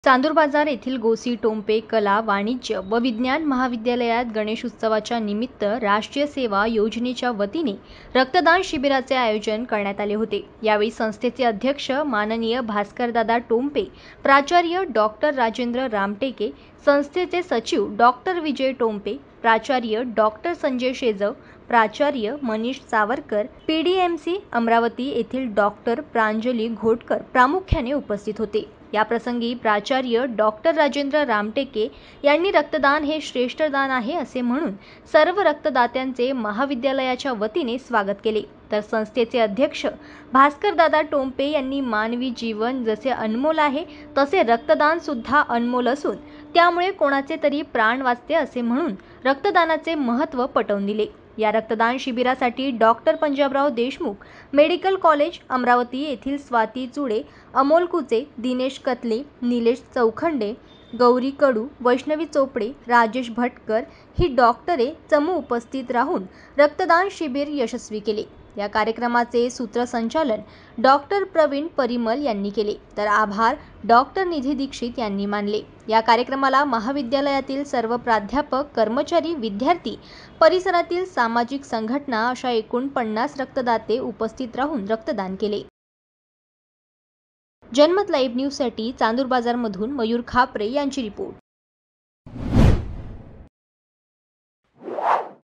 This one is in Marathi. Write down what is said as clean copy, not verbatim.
चांदूर बाजार येथील गोसी टोंपे कला वाणिज्य व विज्ञान महाविद्यालयात गणेशोत्सवाच्या निमित्त राष्ट्रीय सेवा योजनेच्या वतीने रक्तदान शिबिराचे आयोजन करण्यात आले होते। यावेळी संस्थेचे अध्यक्ष माननीय भास्करदादा टोंपे, प्राचार्य डॉक्टर राजेंद्र रामटेके, संस्थेचे सचिव डॉक्टर विजय टोंपे, प्राचार्य डॉक्टर संजय शेजव, प्राचार्य मनीष सावरकर, पीडीएमसी अमरावती येथील डॉक्टर प्रांजली घोटकर प्रामुख्याने उपस्थित होते। या प्रसंगी प्राचार्य डॉक्टर राजेंद्र रामटेके यांनी रक्तदान हे श्रेष्ठ दान आहे असे म्हणून सर्व रक्तदात्यांचे महाविद्यालयाच्या वतीने स्वागत केले। तर संस्थेचे अध्यक्ष भास्करदादा टोंपे यांनी मानवी जीवन जसे अनमोल आहे तसे रक्तदान सुद्धा अनमोल असून त्यामुळे कोणाचे तरी प्राण वाचते असे म्हणून रक्तदानाचे महत्त्व पटवून दिले। या रक्तदान शिबिरासाठी doctor Panjabrao Deshmukh medical college Amravati येथील स्वाती चुडे, अमोल कुचे, दिनेश कतले, निलेश चौखंडे, गौरी कडू, वैष्णवी चोपडे, राजेश भटकर ही डॉक्टरे चमू उपस्थित राहून रक्तदान शिबिर यशस्वी केले। या कार्यक्रमाचे सूत्रसंचालन डॉक्टर प्रवीण परिमल यांनी केले, तर आभार डॉक्टर निधी दीक्षित यांनी मानले। या कार्यक्रमाला महाविद्यालयातील सर्व प्राध्यापक, कर्मचारी, विद्यार्थी, परिसरातील सामाजिक संघटना अशा एकूण 50 रक्तदाते उपस्थित राहून रक्तदान केले। जनमत लाईव्ह न्यूजसाठी चांदूर बाजारमधून मयूर खापरे यांची रिपोर्ट।